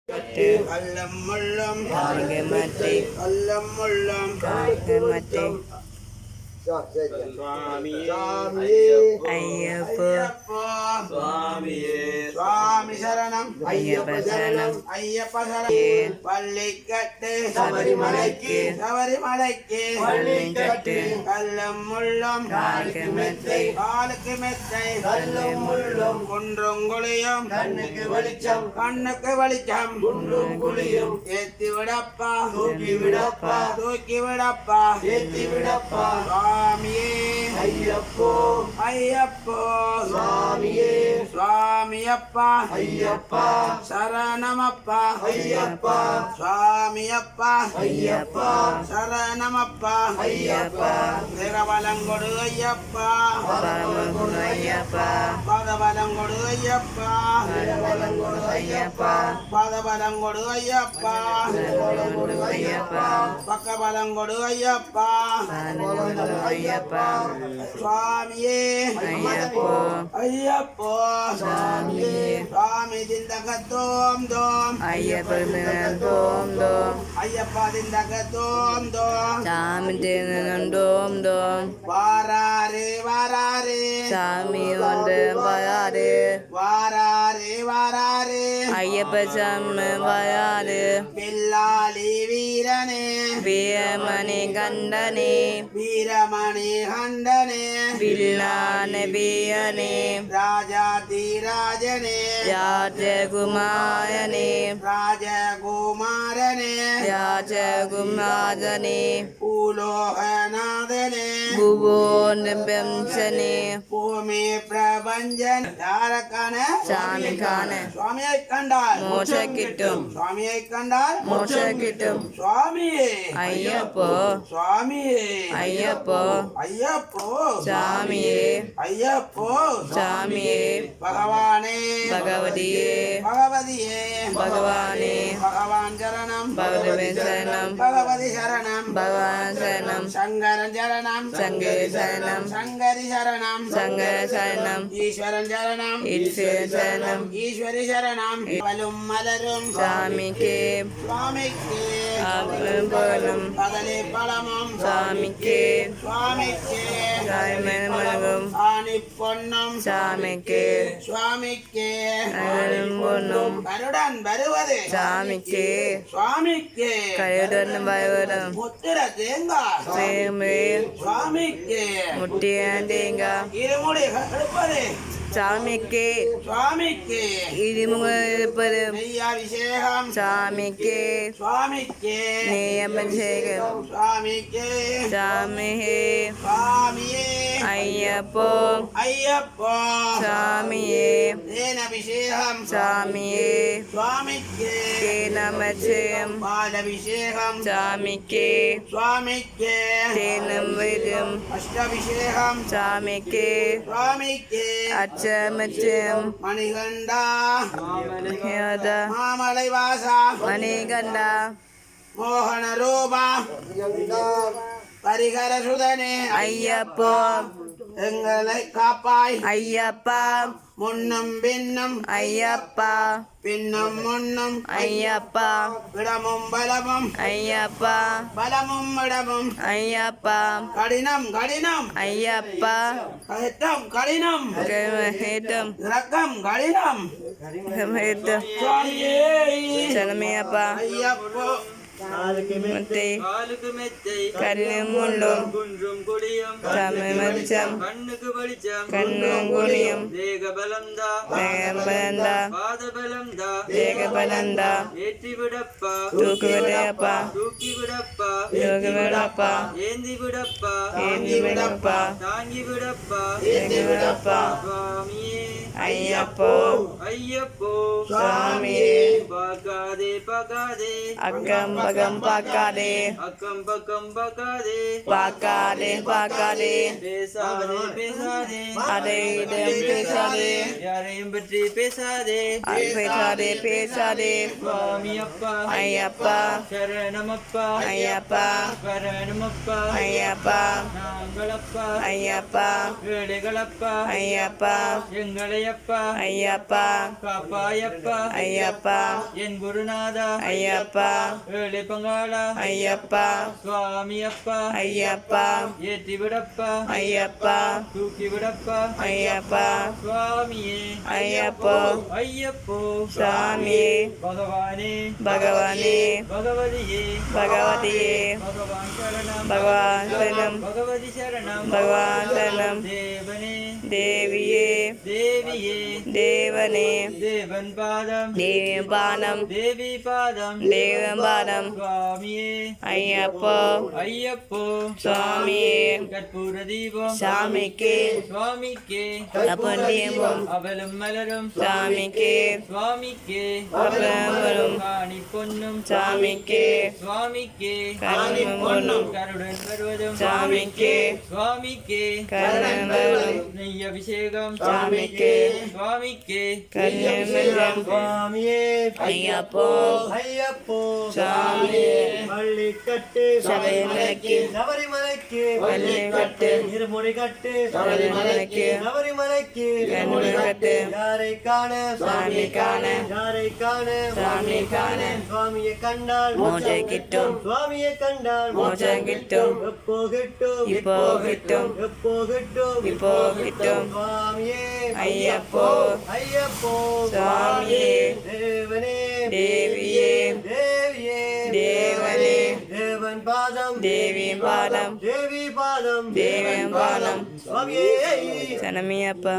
அல்லம் முள்ளும் காய்கமத்தை அல்லம் முள்ளும் காய்கமத்தை ஐயப்போ சுவாமி சரணம் ஐயப்ப சரணம் ஐயப்ப சரணம் பள்ளிக்கட்டு சபரிமலைக்கு பள்ளிக்கட்டு கல்லம் முள்ளும் காலுக்கு மெத்தை காலுக்கு மெத்தை கல்லும் முள்ளும் குன்றும் குழியும் கண்ணுக்கு வெளிச்சம் குன்றும் குழியும் ஏத்தி விடப்பா தூக்கி விடப்பா ஏத்தி விடப்பா சுவாமியே ஐயப்போ சுவாமியே சுவாமியப்பா ஐயப்பா சரணமப்பா ஐயப்பா சுவாமியப்பா ஐயப்பா சரணமப்பா ஐயப்பா திரவலங்கொடு ஐயப்பா ஐயப்பா பதவலங்கொடு ஐயப்பா ஐயப்பா பதவலங்கொடு ஐயப்பா ஐயப்பா பக்கபலங்கொடு ஐயப்பா ஐயப்பா சுவாமியே ஐயப்போ சுவாமி திந்தகத்தோம் தோம் ஐயப்ப தோம் தோம் ஐயப்பா திந்தகத்தோம் தோம் சாமி தோம் தோம் வாராரே சாமி ஒன்று வாராரே ஐயப்ப சாமி வராரு பில்லாலி வீரனே வீரமணி கண்டனே வில்லான வீரனே ராஜாதிராஜனே ராஜகுமாரனே பூலோகநாதனே புவோன் பெம்சனே பூமி பிரபஞ்சன் யாரக்கான சாமிக்கான சுவாமியை கண்டால் மோட்சம் கிட்டும் சுவாமியே ஐயப்போ ஐயப்போ சாமியே சாமியே பகவானே பகவதியே பகவானே பகவான் சரணம் பகவதி சரணம் பகவான் சரணம் சங்கரன் சரணம் சங்கரி சரணம் ஈஸ்வரன் சரணம் ஈஸ்வரி சரணம் பலும் மலரும் சாமிக்கே போலும் பகலே பழமும் சாமிக்கே மலரும் ஆணி பொன்னும் சாமிக்கே பொன்னும் கருடன் வருவது சாமிக்கே சுவாமிக்கே கருடன் வருவதும் முத்திர தேங்காய் சுவாமிக்கே முட்டியாண்டேங்க இருமுடி எடுப்பது சாமிக்கே இருப்பது நெய்யாபிஷேகம் சாமிக்கே நெய்யபிஷேகம் சாமியே ஐயப்போ சாமியே தேனபிஷேகம் சாமியே சுவாமிக்கே தேனமச்சயம் பாலபிஷேகம் சாமிக்கே தேனம் விடும் அஷ்டாபிஷேகம் சாமிக்கே அச்சமச்சயம் மணிகண்டா மாமலை வாசா மணிகண்டா மோகன ரூபா பரிகர சுதனே ஐயப்போ எங்களை காப்பாய் ஐயப்பா முன்னும் பின்னும் ஐயப்பா பின்னும் முன்னும் ஐயப்பா இடமும் பலமும் ஐயப்பா பலமும் இடமும் ஐயப்பா கடினம் ஐயப்பா கஷ்டம் கடினம் ஹேட்டம் ரக்கம் கடினம் ஹேட்டம் சுவாமியே சரணமையப்பா ஐயப்போ மெத்தை கல்லும் முள்ளும் சமமச்சம் கண்ணும் குழியும் தேகபலந்தா தேகபலந்தா தூக்கி விடப்பா ஏந்தி விடப்பா தாங்கி விடப்பா ஐயப்போ சுவாமியே பார்க்காதே அக்கம் பக்கம் பார்க்காதே அக்கம் பக்கம் பார்க்காதே பார்க்காதே பார்க்காதே பேசாதே பேசாதே அதை இதை பேசாதே யாரையும் பற்றி பேசாதே பேசாதே பேசாதே சுவாமி அப்பா ஐயப்பா சரணமப்பா ஐயப்பா சரணமப்பா ஐயப்பா நாங்களப்பா ஐயப்பா ஏழைகளப்பா ஐயப்பா எங்களையப்பா ஐயப்பா காப்பாயப்பா ஐயப்பா என் குருநாதா ஐயப்பா ஏழை பங்காளா ஐயப்பா சுவாமி அப்பா ஐயப்பா ஏற்றி விடப்பா ஐயப்பா தூக்கி விடப்பா ஐயப்பா சுவாமியே ஐயப்போ ஐயப்போ சாமியே பகவானே பகவானே பகவதியே பகவதியே பகவான் சரணம் பகவான் சரணம் பகவதி சரணம் பகவான் சரணம் தேவனே தேவியே தேவியே தேவனே தேவன் பாதம் தேவபானம் தேவி பாதம் தேவபானம் சுவாமியே ஐயப்போ ஐயப்போ சுவாமியே கற்பூர தீபம் சாமிக்கு சுவாமிக்கே கபந்தீபம் அவலும் மலரும் சாமிக்கு சுவாமிக்கே அவலமரும் காணி பொன்னும் சாமிக்கு சுவாமிக்கே கருணை பொன்னும் கருடன் வருவதும் சாமிக்கு சுவாமிக்கே கருணை வரும் நெய் அபிஷேகம் சாமிக்கு சுவாமிக்கே கல்யாணம் சுவாமியே ஐயப்போ ஐயப்போ சாமியே பள்ளிக்கட்டு சபரிமலைக்கு சபரிமலைக்கு பள்ளிக்கட்டு இருமுடி கட்டு சபரிமலைக்கு சபரிமலைக்கு கண்ணுடி கட்டு யாரை காண சாமி காண யாரை காண சாமி காண சுவாமியை கண்டால் மோஜை கிட்டும் சுவாமியை கண்டால் மோஜை கிட்டும் எப்போ கிட்டும் இப்போ கிட்டும் எப்போ கிட்டும் இப்போ கிட்டும் சுவாமியே ஐயப்போ ஐயப்போ சுவாமியே தேவனே தேவியே தேவியே தேவனே தேவன் பாதம் தேவி பாதம் தேவி பாதம் தேவன் பாதம் சுவாமியே சனமியப்பா